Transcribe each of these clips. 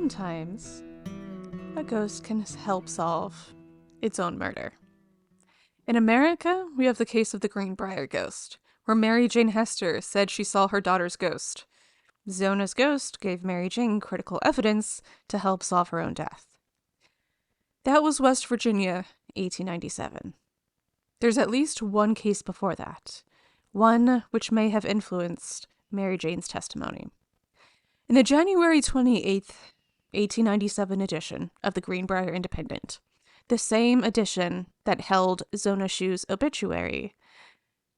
sometimes a ghost can help solve its own murder. In America, we have the case of the Greenbrier ghost, where Mary Jane Hester said she saw her daughter's ghost. Zona's ghost gave Mary Jane critical evidence to help solve her own death. That was West Virginia, 1897. There's at least one case before that, one which may have influenced Mary Jane's testimony. In the January 28th, 1897 edition of the Greenbrier Independent, the same edition that held Zona Shu's obituary,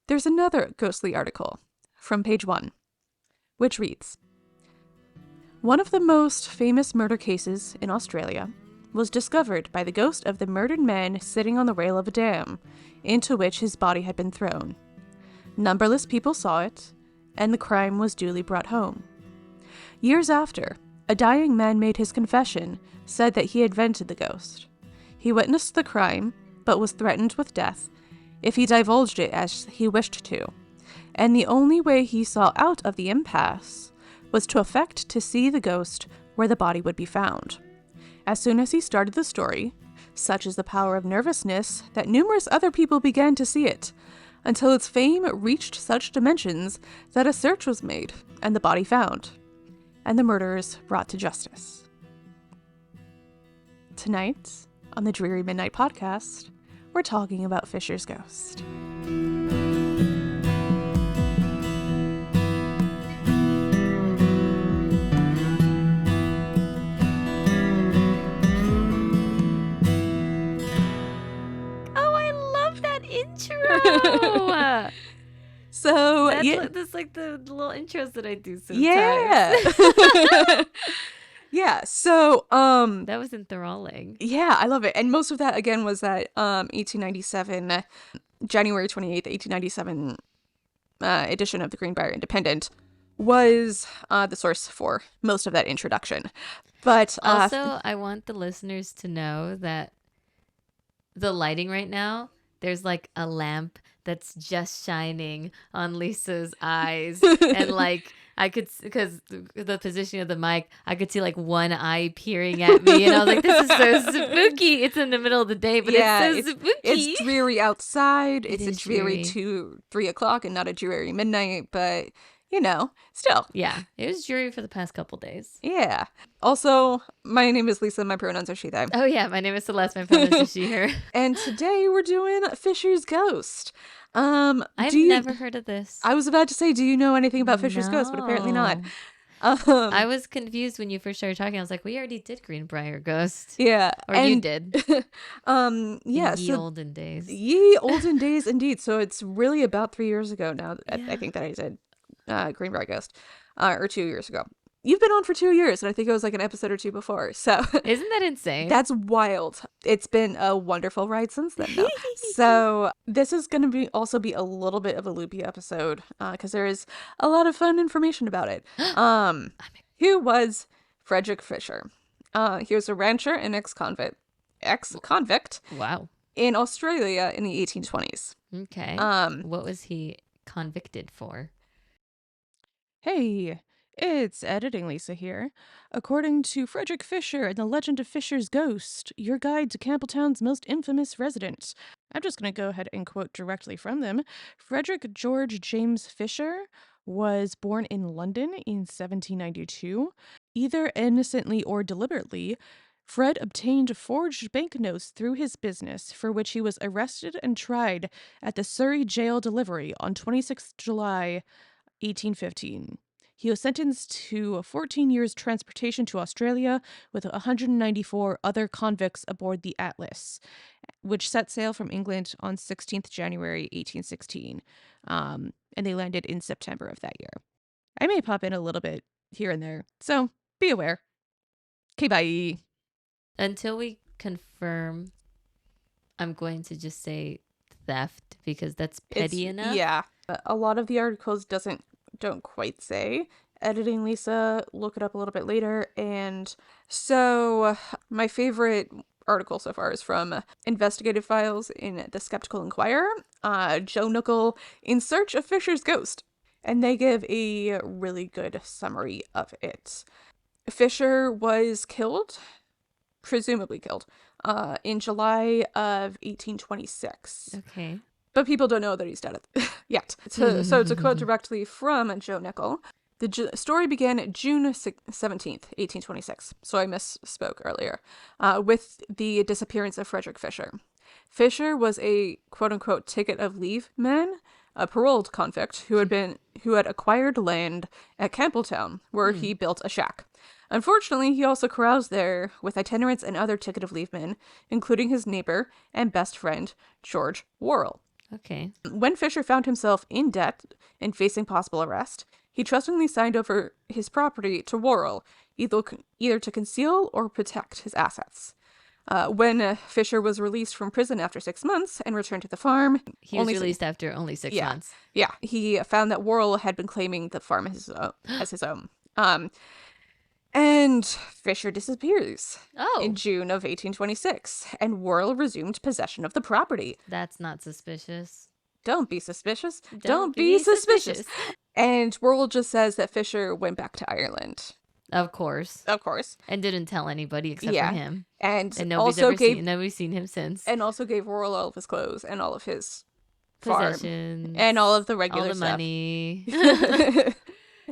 there's another ghostly article from page 1, which reads, "One of the most famous murder cases in Australia was discovered by the ghost of the murdered man sitting on the rail of a dam, into which his body had been thrown. Numberless people saw it, and the crime was duly brought home. Years after, a dying man made his confession, said that he had vented the ghost. He witnessed the crime, but was threatened with death if he divulged it as he wished to, and the only way he saw out of the impasse was to affect to see the ghost where the body would be found. As soon as he started the story, such is the power of nervousness that numerous other people began to see it, until its fame reached such dimensions that a search was made and the body found, and the murderers brought to justice." Tonight, on the Dreary Midnight Podcast, we're talking about Fisher's ghost. Intro. So that's like the little intros that I do sometimes. Yeah. Yeah. So that was enthralling. Yeah, I love it. And most of that again was that 1897 January 28th, 1897 edition of the Greenbrier Independent was the source for most of that introduction. But also, I want the listeners to know that the lighting right now, there's like a lamp that's just shining on Lisa's eyes. And like, I could, because the position of the mic, I could see like one eye peering at me. And I was like, this is so spooky. It's in the middle of the day, but it's so spooky. It's dreary outside. It's a dreary dreary. 2-3 o'clock and not a dreary midnight, but you know, still. Yeah, it was dreary for the past couple days. Yeah. Also, my name is Lisa. My pronouns are she, them. Oh, yeah. My name is Celeste. My pronouns are she, her. And today we're doing Fisher's Ghost. I've never heard of this. I was about to say, do you know anything about Fisher's Ghost? But apparently not. I was confused when you first started talking. I was like, we already did Greenbrier Ghost. Yeah. Or you did. Yeah. Ye olden days. Ye olden days, indeed. So it's really about 3 years ago now. Yeah. I think that I did Greenbrier Ghost. Or 2 years ago. You've been on for 2 years, and I think it was like an episode or two before. So isn't that insane? That's wild. It's been a wonderful ride since then, though. So this is going to also be a little bit of a loopy episode because there is a lot of fun information about it. Who was Frederick Fisher? He was a rancher and ex-convict. Wow. In Australia in the 1820s. Okay. What was he convicted for? Hey. It's Editing Lisa here. According to Frederick Fisher and the Legend of Fisher's Ghost, your guide to Campbelltown's most infamous resident. I'm just going to go ahead and quote directly from them. Frederick George James Fisher was born in London in 1792. Either innocently or deliberately, Fred obtained forged banknotes through his business, for which he was arrested and tried at the Surrey Jail Delivery on 26 July 1815. He was sentenced to 14 years transportation to Australia with 194 other convicts aboard the Atlas, which set sail from England on 16th January 1816, and they landed in September of that year. I may pop in a little bit here and there, so be aware. Okay, bye. Until we confirm, I'm going to just say theft because that's petty enough. Yeah. A lot of the articles don't quite say. Editing Lisa, look it up a little bit later. And so my favorite article so far is from Investigative Files in the Skeptical Inquirer, Joe Nuckel, In Search of Fisher's Ghost. And they give a really good summary of it. Fisher was killed, presumably killed, in July of 1826. Okay. But people don't know that he's dead yet. So to quote directly from Joe Nickel, the story began June 17th, 1826. So I misspoke earlier, with the disappearance of Frederick Fisher. Fisher was a quote-unquote ticket of leave man, a paroled convict who had acquired land at Campbelltown, where he built a shack. Unfortunately, he also caroused there with itinerants and other ticket of leave men, including his neighbor and best friend, George Worrell. Okay. When Fisher found himself in debt and facing possible arrest, he trustingly signed over his property to Worrell, either to conceal or protect his assets. When Fisher was released from prison after 6 months and returned to the farm, He was released after only 6 months. Yeah, he found that Worrell had been claiming the farm as his own. And Fisher disappears in June of 1826, and Worrell resumed possession of the property. That's not suspicious. Don't be suspicious. Don't be suspicious. And Worrell just says that Fisher went back to Ireland. Of course. Of course. And didn't tell anybody except for him. And nobody's seen him since. And also gave Worrell all of his clothes and all of his possessions. Farm. And all of the regular stuff. All the money.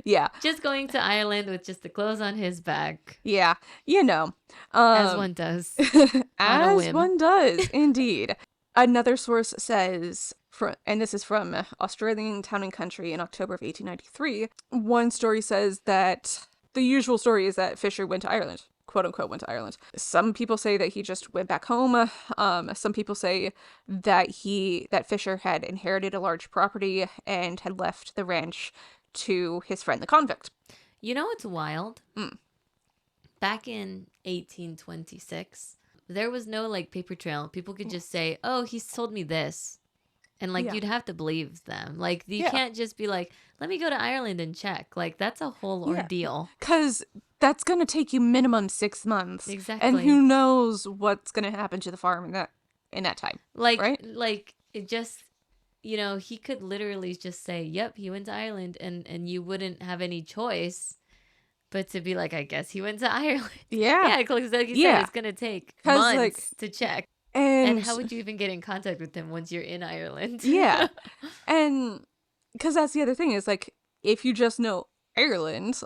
Yeah. Just going to Ireland with just the clothes on his back. Yeah. You know. As one does. As one does, indeed. Another source says, and this is from Australian Town and Country in October of 1893, one story says that the usual story is that Fisher went to Ireland, quote unquote went to Ireland. Some people say that he just went back home. Some people say that Fisher had inherited a large property and had left the ranch to his friend the convict. You know what's wild? Back in 1826, there was no paper trail. People could just say, "Oh, he's told me this," and you'd have to believe them. You can't just be like, "Let me go to Ireland and check." That's a whole ordeal. Because that's gonna take you minimum 6 months. Exactly. And who knows what's gonna happen to the farm in that time. Right? It just. He could literally just say, "Yep, he went to Ireland," and you wouldn't have any choice but to be like, "I guess he went to Ireland." Yeah. Because like you said, it's gonna take months to check. And how would you even get in contact with him once you're in Ireland? Yeah. And because that's the other thing is if you just know Ireland,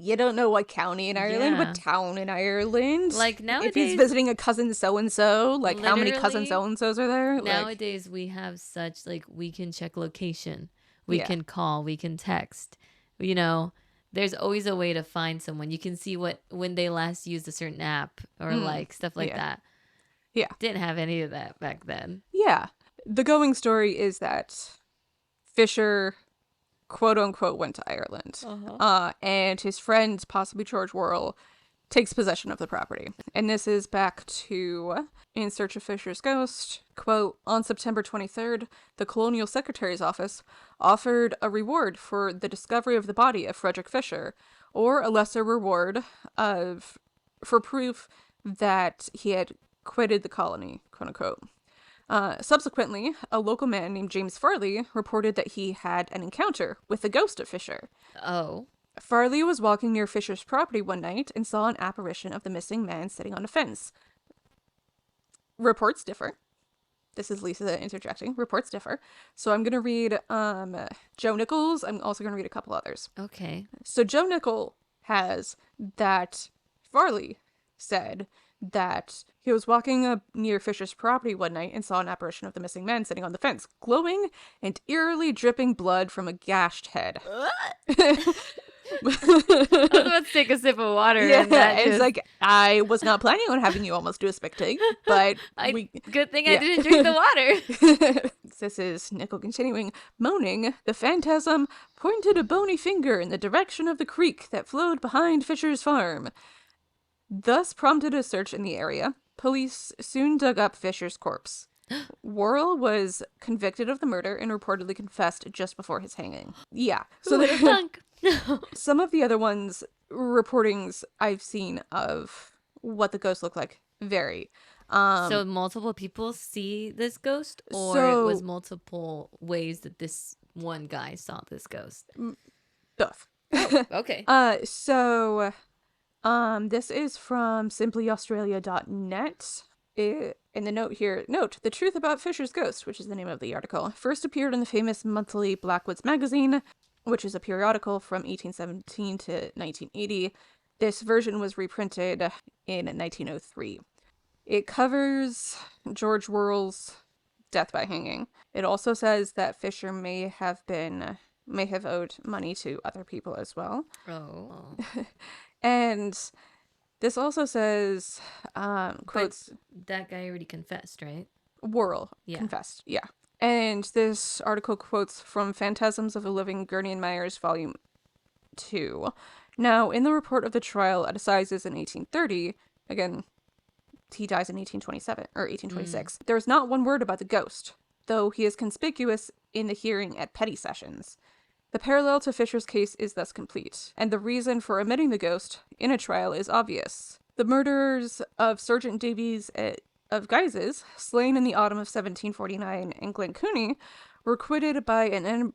you don't know what county in Ireland, what town in Ireland. Nowadays, if he's visiting a cousin so-and-so, how many cousin so-and-sos are there? Nowadays, we have such, we can check location. We can call. We can text. There's always a way to find someone. You can see when they last used a certain app or, stuff like that. Yeah. Didn't have any of that back then. Yeah. The going story is that Fisher, quote unquote, went to Ireland. And his friend, possibly George Worrell, takes possession of the property. And this is back to In Search of Fisher's Ghost. Quote, on September 23rd, the Colonial Secretary's office offered a reward for the discovery of the body of Frederick Fisher, or a lesser reward for proof that he had quitted the colony, quote unquote. Subsequently, a local man named James Farley reported that he had an encounter with the ghost of Fisher. Oh. Farley was walking near Fisher's property one night and saw an apparition of the missing man sitting on a fence. Reports differ. This is Lisa interjecting. Reports differ. So I'm going to read Joe Nichols. I'm also going to read a couple others. Okay. So Joe Nichols has that Farley said that he was walking near Fisher's property one night and saw an apparition of the missing man sitting on the fence, glowing and eerily dripping blood from a gashed head. I was about to take a sip of water. Yeah, and it's I was not planning on having you almost do a spectate, but good thing I didn't drink the water. This is Nickel continuing. Moaning, the phantasm pointed a bony finger in the direction of the creek that flowed behind Fisher's farm. Thus prompted a search in the area. Police soon dug up Fisher's corpse. Worrell was convicted of the murder and reportedly confessed just before his hanging. Yeah. So some of the other reportings I've seen of what the ghost looked like vary. So multiple people see this ghost, or it was multiple ways that this one guy saw this ghost? Both. Oh, okay. This is from simplyaustralia.net. In the note here, note, the truth about Fisher's Ghost, which is the name of the article, first appeared in the famous monthly Blackwoods magazine, which is a periodical from 1817 to 1980. This version was reprinted in 1903. It covers George Worrell's death by hanging. It also says that Fisher may have owed money to other people as well. Oh. And this also says, quotes, But that guy already confessed, right? Worrell confessed, yeah. And this article quotes from Phantasms of a Living Gurney and Myers, Volume 2. Now, in the report of the trial at assizes in 1830, again, he dies in 1827, or 1826, there is not one word about the ghost, though he is conspicuous in the hearing at petty sessions. The parallel to Fisher's case is thus complete, and the reason for omitting the ghost in a trial is obvious. The murderers of Sergeant Davies of Guises, slain in the autumn of 1749 in Glencooney, were acquitted by an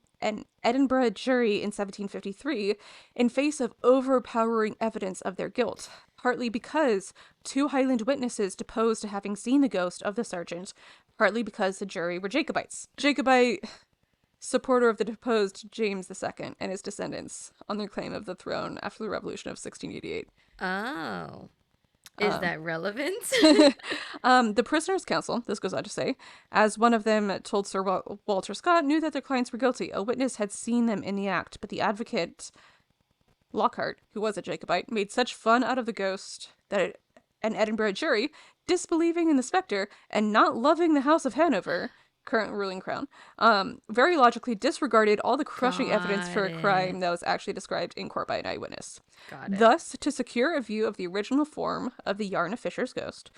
Edinburgh jury in 1753 in face of overpowering evidence of their guilt, partly because two Highland witnesses deposed to having seen the ghost of the sergeant, partly because the jury were Jacobites. Jacobite supporter of the deposed James II and his descendants on their claim of the throne after the Revolution of 1688. Oh. Is that relevant? The prisoner's counsel, this goes on to say, as one of them told Sir Walter Scott, knew that their clients were guilty. A witness had seen them in the act, but the advocate, Lockhart, who was a Jacobite, made such fun out of the ghost that an Edinburgh jury, disbelieving in the spectre and not loving the House of Hanover, current ruling crown, very logically disregarded all the crushing evidence for a crime that was actually described in court by an eyewitness. Got it. Thus, to secure a view of the original form of the yarn of Fisher's ghost,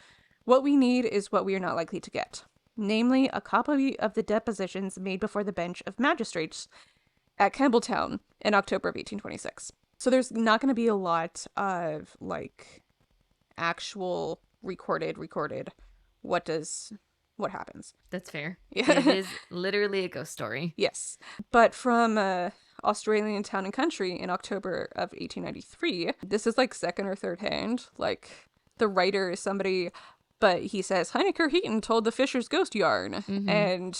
what we need is what we are not likely to get, namely a copy of the depositions made before the bench of magistrates at Campbelltown in October of 1826. So there's not going to be a lot of, like, actual recorded what happens. That's fair. Yeah. It is literally a ghost story. Yes. But from Australian Town and Country in October of 1893, this is like second or third hand. Like, the writer is somebody, but he says, Heinecker Heaton told the Fisher's ghost yarn. And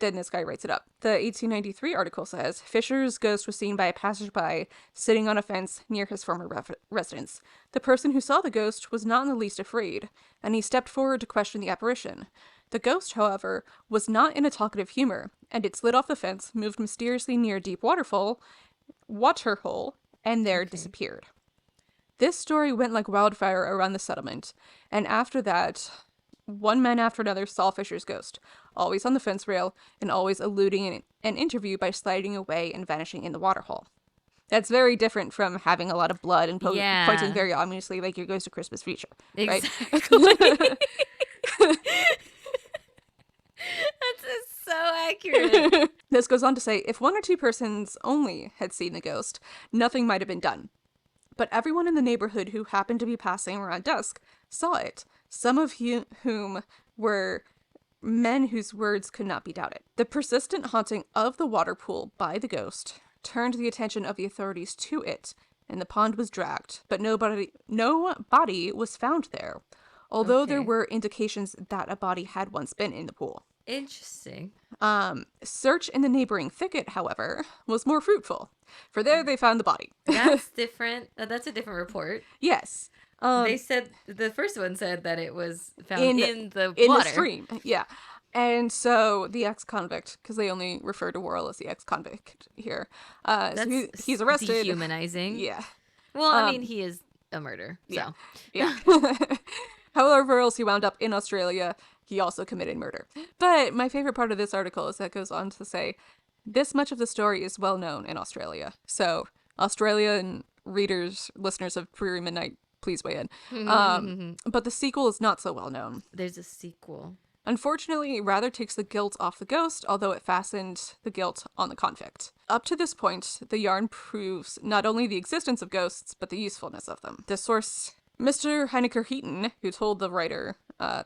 then this guy writes it up. The 1893 article says, Fisher's ghost was seen by a passerby sitting on a fence near his former residence. The person who saw the ghost was not in the least afraid, and he stepped forward to question the apparition. The ghost, however, was not in a talkative humor, and it slid off the fence, moved mysteriously near a deep waterhole, and there disappeared. This story went like wildfire around the settlement, and after that, one man after another saw Fisher's ghost, always on the fence rail, and always eluding an interview by sliding away and vanishing in the waterhole. That's very different from having a lot of blood and pointing very obviously like your Ghost of Christmas Future, right? Exactly. That's so accurate. This goes on to say, if one or two persons only had seen the ghost, nothing might have been done. But everyone in the neighborhood who happened to be passing around dusk saw it, some of whom were men whose words could not be doubted. The persistent haunting of the water pool by the ghost turned the attention of the authorities to it, and the pond was dragged, but no body was found there, although there were indications that a body had once been in the pool. Interesting. Search in the neighboring thicket, however, was more fruitful, for there they found the body. That's different. That's a different report. Yes. They said, the first one said that it was found in the in water. the stream. Yeah. And so the ex-convict, because they only refer to Worrell as the ex-convict here, so he's arrested. Dehumanizing. Yeah. Well, I mean, he is a murder. So. Yeah. However else he wound up in Australia, he also committed murder. But my favorite part of this article is that it goes on to say, this much of the story is well known in Australia. So Australian readers, listeners of Dreary Midnight, please weigh in. But the sequel is not so well known. There's a sequel. Unfortunately, it rather takes the guilt off the ghost, although it fastened the guilt on the convict. Up to this point, the yarn proves not only the existence of ghosts, but the usefulness of them. The source, Mr. Heinecker Heaton, who told the writer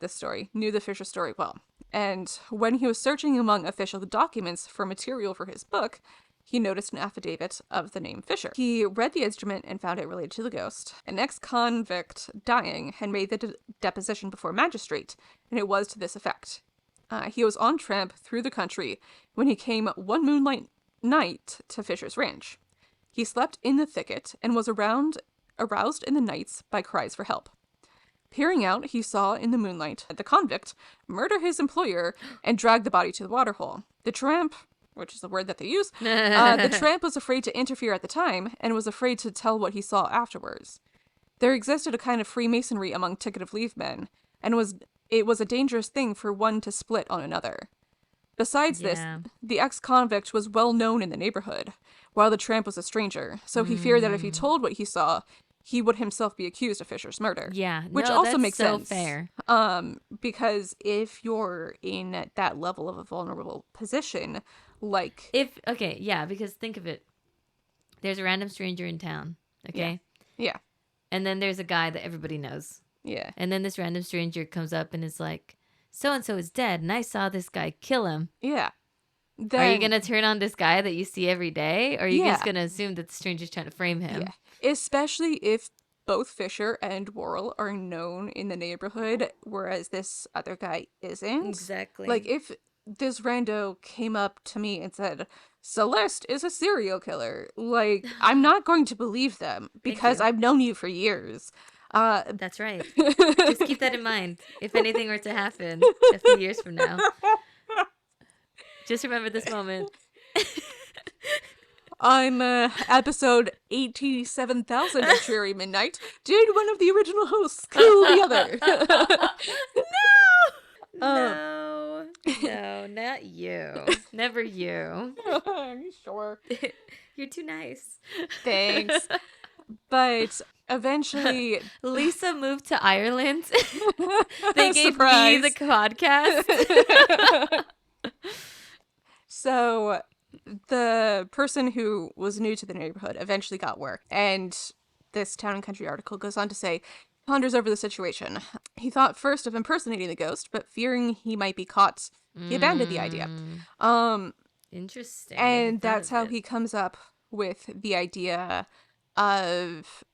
this story, knew the Fisher story well. And when he was searching among official documents for material for his book, he noticed an affidavit of the name Fisher. He read the instrument and found it related to the ghost. An ex-convict dying had made the deposition before a magistrate, and it was to this effect. He was on tramp through the country when he came one moonlight night to Fisher's ranch. He slept in the thicket and was aroused in the nights by cries for help. Peering out, he saw in the moonlight the convict murder his employer and drag the body to the waterhole. The tramp, which is the word that they use, the tramp was afraid to interfere at the time and was afraid to tell what he saw afterwards. There existed a kind of Freemasonry among ticket-of-leave men, and it was a dangerous thing for one to split on another. Besides this, the ex-convict was well known in the neighborhood, while the tramp was a stranger, so he feared that if he told what he saw, he would himself be accused of Fisher's murder. Yeah, which no, also that's makes so sense. fair. Because if you're in that level of a vulnerable position, like because think of it. There's a random stranger in town, okay? Yeah. And then there's a guy that everybody knows. Yeah. And then this random stranger comes up and is like, so-and-so is dead, and I saw this guy kill him. Yeah. Are you going to turn on this guy that you see every day? Or are you just going to assume that the stranger's trying to frame him? Yeah. Especially if both Fisher and Worrell are known in the neighborhood, whereas this other guy isn't. Exactly. Like, if this rando came up to me and said, Celeste is a serial killer, like, I'm not going to believe them because I've known you for years. That's right. Just keep that in mind. If anything were to happen a few years from now. Just remember this moment. On episode 87,000 of Dreary Midnight, did one of the original hosts kill the other? No, not you. Never you. Are you sure? You're too nice. Thanks. But eventually... Lisa moved to Ireland. They gave Surprise. me the podcast. So the person who was new to the neighborhood eventually got work, and this Town and Country article goes on to say, ponders over the situation. He thought first of impersonating the ghost, but fearing he might be caught, he abandoned the idea. Interesting. And that's how he comes up with the idea of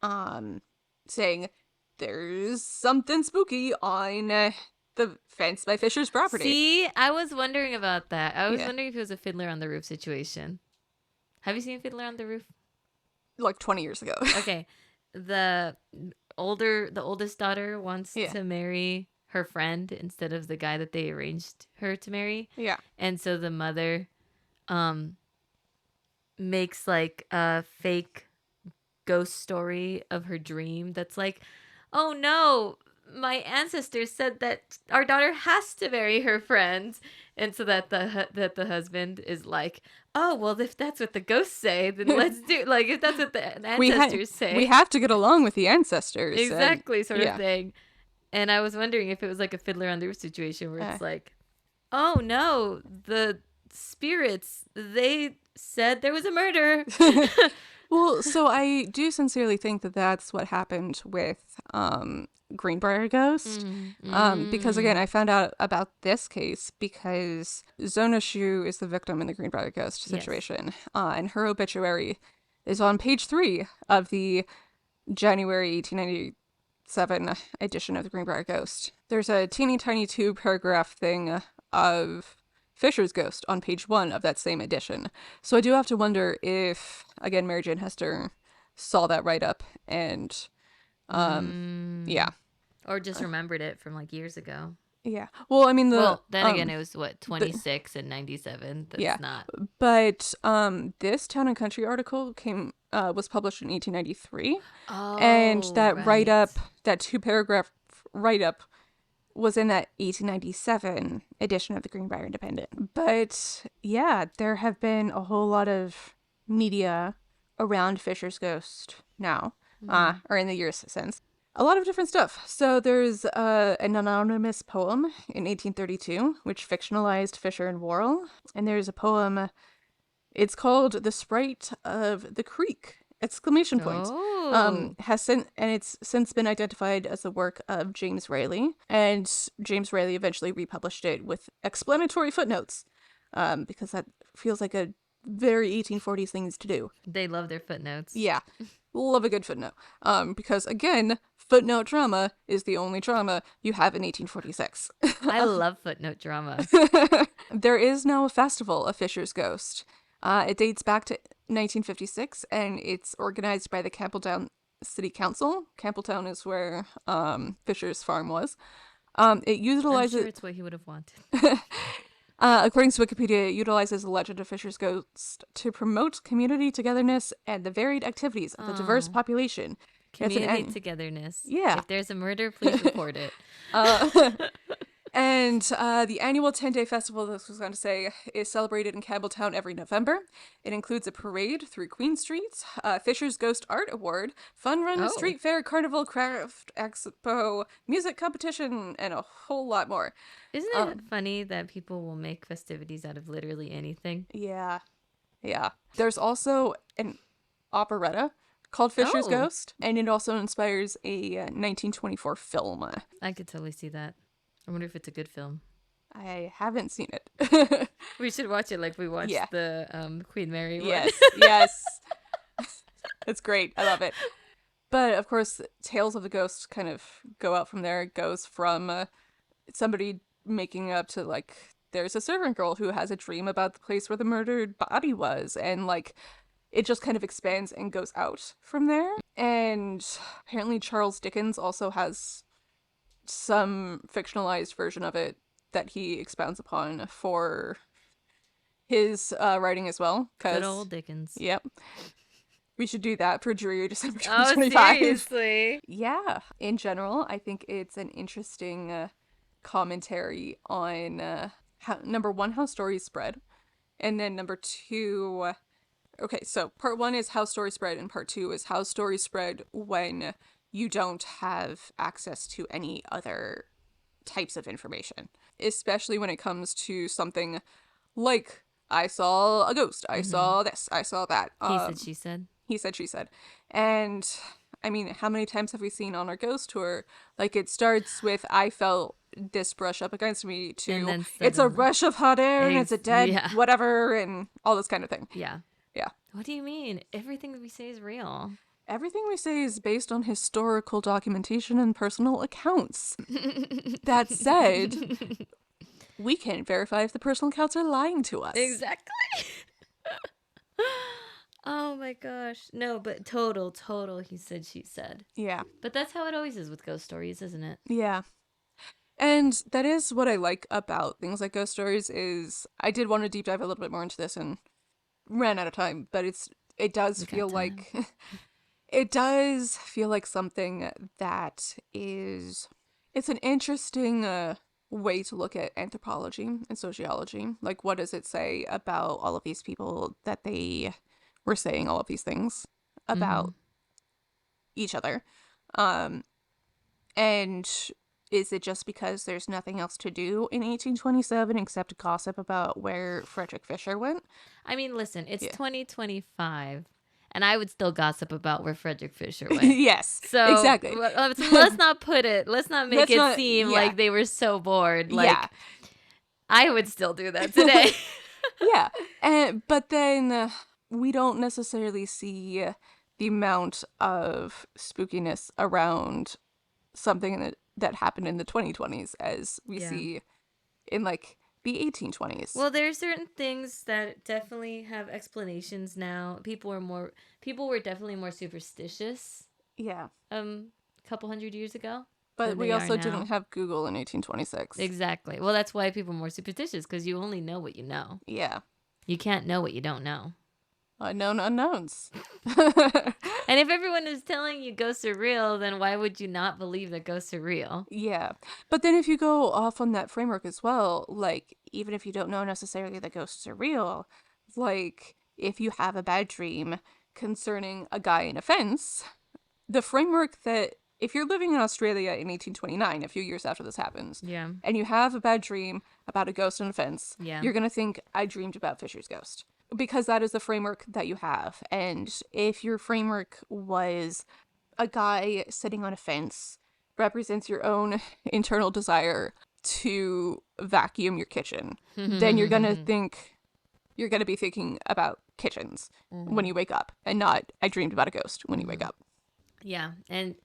saying there's something spooky on the fence by Fisher's property. See, I was wondering about that. I was wondering if it was a Fiddler on the Roof situation. Have you seen Fiddler on the Roof? Like 20 years ago. Okay. The oldest daughter wants to marry her friend instead of the guy that they arranged her to marry. Yeah. And so the mother makes like a fake ghost story of her dream that's like, oh no, my ancestors said that our daughter has to marry her friend. And so that the husband is like, oh, well, if that's what the ghosts say, then let's do, like, if that's what the ancestors say. We have to get along with the ancestors. Exactly, sort of thing. And I was wondering if it was like a Fiddler on the Roof situation where it's like, oh no, the spirits, they said there was a murder. Well, so I do sincerely think that that's what happened with Greenbrier Ghost. Because again, I found out about this case because Zona Shu is the victim in the Greenbrier Ghost situation. Yes. And her obituary is on page 3 of the January 1897 edition of the Greenbrier Ghost. There's a teeny tiny 2-paragraph thing of Fisher's ghost on page 1 of that same edition. So I do have to wonder if, again, Mary Jane Hester saw that write-up and, Or just remembered it from, like, years ago. Yeah. Well, I mean, then again, it was, 26 and 97? That's not... But this Town and Country article was published in 1893. Oh, and that write-up, that 2-paragraph write-up, was in that 1897 edition of the Greenbrier Independent. But yeah, there have been a whole lot of media around Fisher's ghost now, or in the years since. A lot of different stuff. So there's an anonymous poem in 1832, which fictionalized Fisher and Worrell. And there's a poem, it's called The Sprite of the Creek! Exclamation point. Oh. It's since been identified as the work of James Raley, and James Raley eventually republished it with explanatory footnotes, because that feels like a very 1840s things to do. They love their footnotes. Yeah. Love a good footnote. Because again, footnote drama is the only drama you have in 1846. I love footnote drama. There is now a festival of Fisher's Ghost. It dates back to 1956, and it's organized by the Campbelltown City Council. Campbelltown is where Fisher's farm was. It utilizes... I'm sure it's what he would have wanted. According to Wikipedia, it utilizes the legend of Fisher's Ghost to promote community togetherness and the varied activities of a diverse population. Community togetherness. Yeah. If there's a murder, please report it. And the annual 10-day festival, this was going to say, is celebrated in Campbelltown every November. It includes a parade through Queen Street, Fisher's Ghost Art Award, fun run, street fair, carnival, craft expo, music competition, and a whole lot more. Isn't it funny that people will make festivities out of literally anything? Yeah. Yeah. There's also an operetta called Fisher's Ghost, and it also inspires a 1924 film. I could totally see that. I wonder if it's a good film. I haven't seen it. We should watch it like we watched the Queen Mary one. Yes, yes. It's great. I love it. But, of course, Tales of the Ghost kind of go out from there. It goes from somebody making up to, like, there's a servant girl who has a dream about the place where the murdered body was. And, like, it just kind of expands and goes out from there. And apparently Charles Dickens also has some fictionalized version of it that he expounds upon for his writing as well. Good old Dickens. Yep. We should do that for Dreary December 2025. Oh, seriously? Yeah. In general, I think it's an interesting commentary on number one, how stories spread. And then number two, okay, so part one is how stories spread, and part two is how stories spread when you don't have access to any other types of information, especially when it comes to something like, I saw a ghost, I saw this, I saw that. He said, she said. He said, she said. And, I mean, how many times have we seen on our ghost tour, like, it starts with, I felt this brush up against me, to, it's a rush of hot air, and it's a dead whatever, and all this kind of thing. Yeah. Yeah. What do you mean? Everything that we say is real. Everything we say is based on historical documentation and personal accounts. That said, we can't verify if the personal accounts are lying to us. Exactly. Oh my gosh. No, but total, he said, she said. Yeah. But that's how it always is with ghost stories, isn't it? Yeah. And that is what I like about things like ghost stories is I did want to deep dive a little bit more into this and ran out of time, but it does feel like it does feel like something that is, it's an interesting way to look at anthropology and sociology. Like, what does it say about all of these people that they were saying all of these things about each other? And is it just because there's nothing else to do in 1827 except gossip about where Frederick Fisher went? I mean, listen, it's 2025. And I would still gossip about where Frederick Fisher went. Yes, so exactly. Let's not make it seem like they were so bored. Like, I would still do that today. Yeah, but then we don't necessarily see the amount of spookiness around something that happened in the 2020s as we see in, like, the 1820s. Well, there are certain things that definitely have explanations now. People were definitely more superstitious. Yeah. A couple hundred years ago. But we also didn't have Google in 1826. Exactly. Well, that's why people are more superstitious, because you only know what you know. Yeah. You can't know what you don't know. Unknown unknowns. And if everyone is telling you ghosts are real, then why would you not believe that ghosts are real? Yeah. But then if you go off on that framework as well, like, even if you don't know necessarily that ghosts are real, like, if you have a bad dream concerning a guy in a fence, the framework that, if you're living in Australia in 1829, a few years after this happens, and you have a bad dream about a ghost in a fence, you're going to think, I dreamed about Fisher's ghost. Because that is the framework that you have. And if your framework was a guy sitting on a fence represents your own internal desire to vacuum your kitchen, then you're going to think you're going to be thinking about kitchens when you wake up, and not I dreamed about a ghost when you wake up. Yeah. And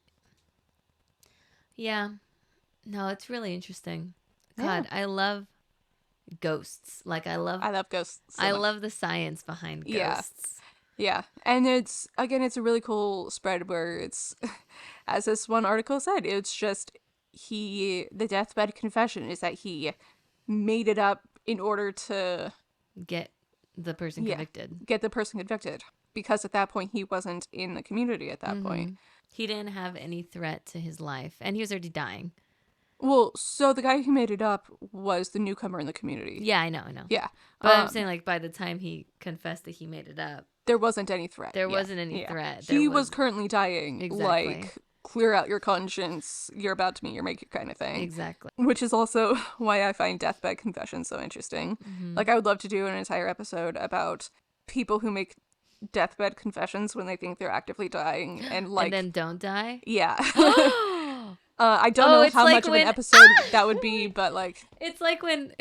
yeah, no, it's really interesting. God, I love ghosts. Like, I love ghosts so much. love the science behind ghosts. Yeah. And it's a really cool spread where it's, as this one article said, it's just the deathbed confession is that he made it up in order to Get the person convicted. get the person convicted. Because at that point, he wasn't in the community at that point. He didn't have any threat to his life, and he was already dying. Well, so the guy who made it up was the newcomer in the community. Yeah, I know. Yeah. But I'm saying, like, by the time he confessed that he made it up, there wasn't any threat. there wasn't any threat. He was currently dying. Exactly. Like, clear out your conscience. You're about to meet your maker kind of thing. Exactly. Which is also why I find deathbed confessions so interesting. Like, I would love to do an entire episode about people who make deathbed confessions when they think they're actively dying and like and then don't die. Yeah. I don't know how much of an episode that would be, but like it's like when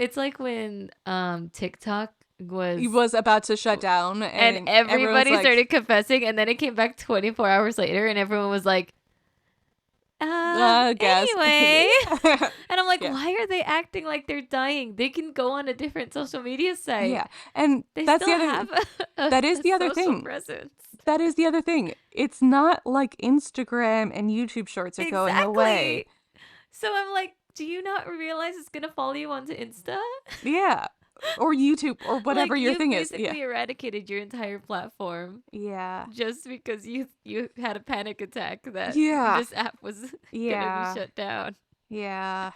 TikTok was about to shut down and everybody started confessing, and then it came back 24 hours later and everyone was like, anyway. And I'm like, why are they acting like they're dying? They can go on a different social media site. Yeah. And that's the other that is the other thing. Presence. That is the other thing. It's not like Instagram and YouTube shorts are going away. So I'm like, do you not realize it's gonna follow you onto Insta? Yeah. Or YouTube or whatever like, your thing is. You basically eradicated your entire platform. Yeah. Just because you had a panic attack that this app was gonna be shut down. Yeah.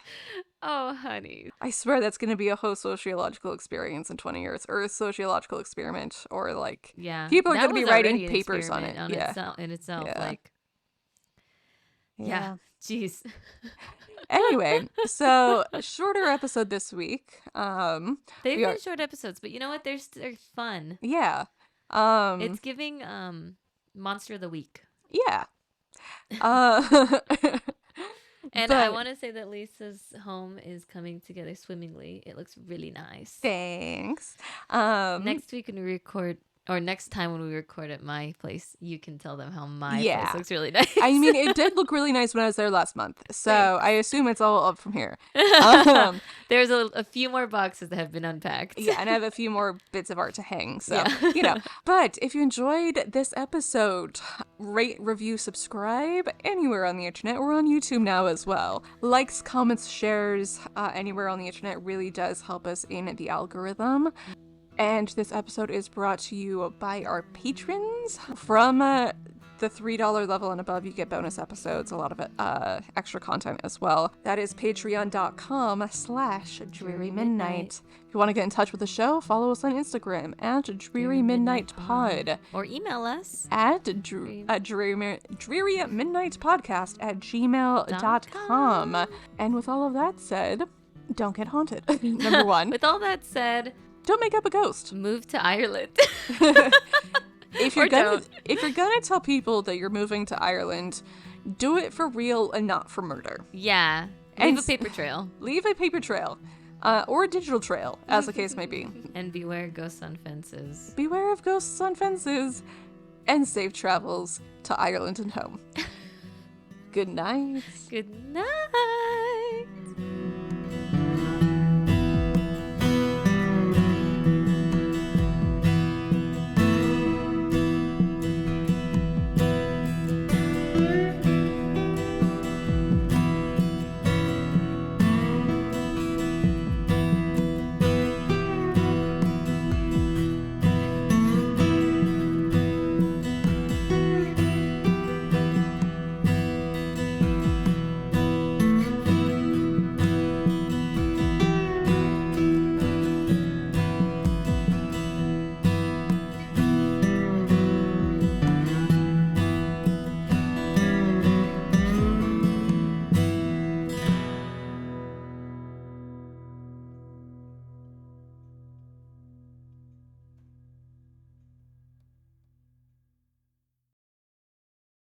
Oh, honey. I swear that's going to be a whole sociological experience in 20 years, or a sociological experiment, or like people are going to be writing papers on it. In itself. Yeah. Like, yeah. Jeez. Anyway, so shorter episode this week. They've been short episodes, but you know what? They're fun. Yeah. It's giving Monster of the Week. Yeah. And I want to say that Lisa's home is coming together swimmingly. It looks really nice. Thanks. Next week when we record, or next time when we record at my place, you can tell them how my place looks really nice. I mean, it did look really nice when I was there last month. So I assume it's all up from here. There's a few more boxes that have been unpacked. Yeah, and I have a few more bits of art to hang. So, But if you enjoyed this episode, rate, review, subscribe anywhere on the internet. We're on YouTube now as well. Likes, comments, shares, anywhere on the internet really does help us in the algorithm. And this episode is brought to you by our patrons. From the $3 level and above, you get bonus episodes, a lot of it, extra content as well. That is patreon.com/drearymidnight. If you want to get in touch with the show, follow us on Instagram at drearymidnightpod. Or email us at drearymidnightpodcast@gmail.com. And with all of that said, don't get haunted. Number one. With all that said, don't make up a ghost. Move to Ireland. If you're gonna tell people that you're moving to Ireland, do it for real and not for murder. Yeah. Leave a paper trail. Leave a paper trail. Or a digital trail, as the case may be. And beware ghosts on fences. Beware of ghosts on fences. And safe travels to Ireland and home. Good night. Good night.